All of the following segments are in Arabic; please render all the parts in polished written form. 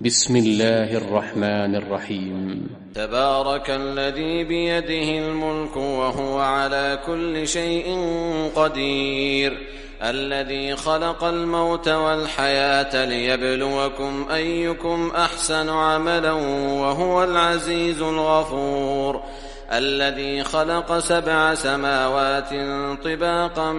بسم الله الرحمن الرحيم. تبارك الذي بيده الملك وهو على كل شيء قدير، الذي خلق الموت والحياة ليبلوكم أيكم أحسن عملا وهو العزيز الغفور، الذي خلق 7 سماوات طباقا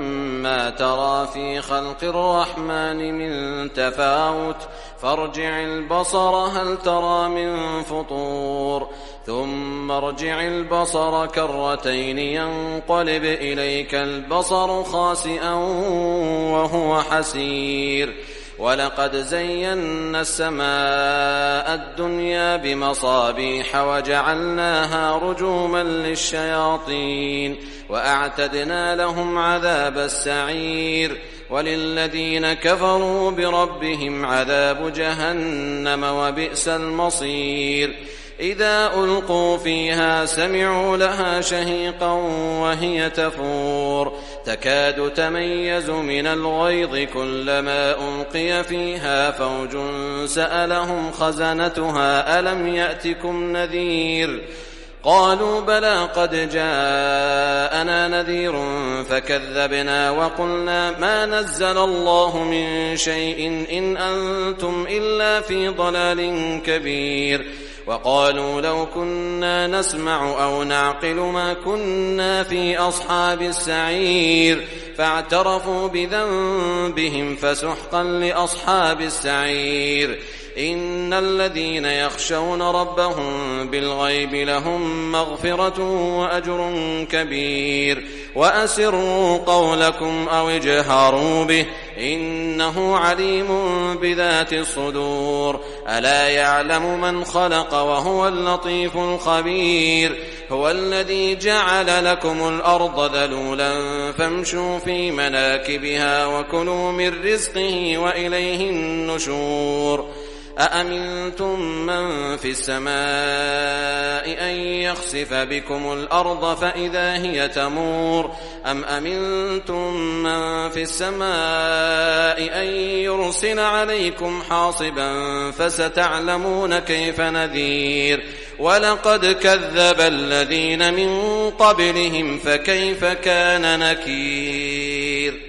ما ترى في خلق الرحمن من تفاوت فارجع البصر هل ترى من فطور، ثم ارجع البصر كرتين ينقلب إليك البصر خاسئا وهو حسير، ولقد زينا السماء الدنيا بمصابيح وجعلناها رجوما للشياطين وأعتدنا لهم عذاب السعير، وللذين كفروا بربهم عذاب جهنم وبئس المصير. إذا ألقوا فيها سمعوا لها شهيقا وهي تفور تكاد تميز من الغيظ كلما ألقي فيها فوج سألهم خزنتها ألم يأتكم نذير قالوا بلى قد جاءنا نذير فكذبنا وقلنا ما نزل الله من شيء إن أنتم إلا في ضلال كبير، وقالوا لو كنا نسمع أو نعقل ما كنا في أصحاب السعير، فاعترفوا بذنبهم فسحقا لأصحاب السعير. إن الذين يخشون ربهم بالغيب لهم مغفرة وأجر كبير، وأسروا قولكم أو اجهروا به إنه عليم بذات الصدور. ألا يعلم من خلق وهو اللطيف الخبير. هو الذي جعل لكم الأرض ذلولا فامشوا في مناكبها وكلوا من رزقه وإليه النشور. أأمنتم من في السماء أن يخسف بكم الأرض فإذا هي تمور، أم أمنتم من في السماء أن يرسل عليكم حاصبا فستعلمون كيف نذير. ولقد كذب الذين من قبلهم فكيف كان نكير.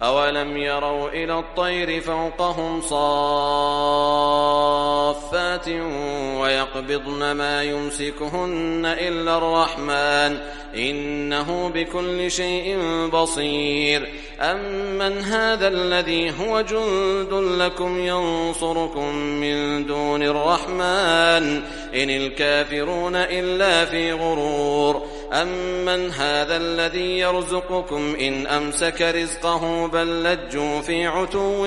أولم يروا إلى الطير فوقهم صافات ويقبضن ما يمسكهن إلا الرحمن إنه بكل شيء بصير. أمن هذا الذي هو جند لكم ينصركم من دون الرحمن إن الكافرون إلا في غرور. أمن هذا الذي يرزقكم إن أمسك رزقه بل لجوا في عتو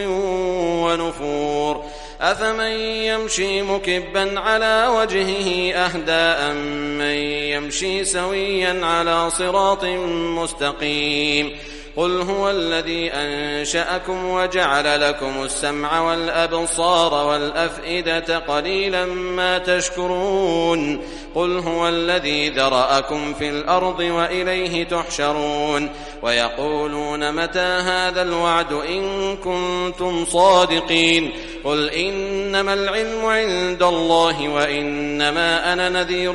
ونفور. أفمن يمشي مكبا على وجهه أهدى أمن يمشي سويا على صراط مستقيم. قل هو الذي أنشأكم وجعل لكم السمع والأبصار والأفئدة قليلا ما تشكرون. قل هو الذي ذرأكم في الأرض وإليه تحشرون. ويقولون متى هذا الوعد إن كنتم صادقين. قل إنما العلم عند الله وإنما أنا نذير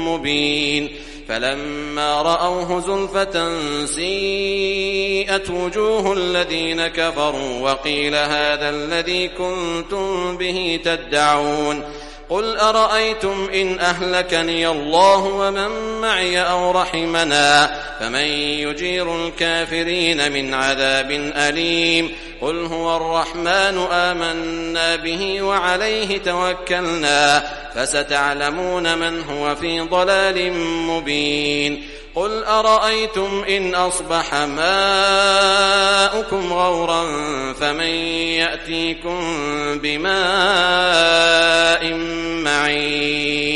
مبين. فلما رأوه زلفة سيئت وجوه الذين كفروا وقيل هذا الذي كنتم به تدعون. قل أرأيتم إن أهلكني الله ومن معي أو رحمنا فمن يجير الكافرين من عذاب أليم. قل هو الرحمن آمنا به وعليه توكلنا فستعلمون من هو في ضلال مبين. قل أرأيتم إن أصبح ماؤكم غورا فمن يأتيكم بماء معين.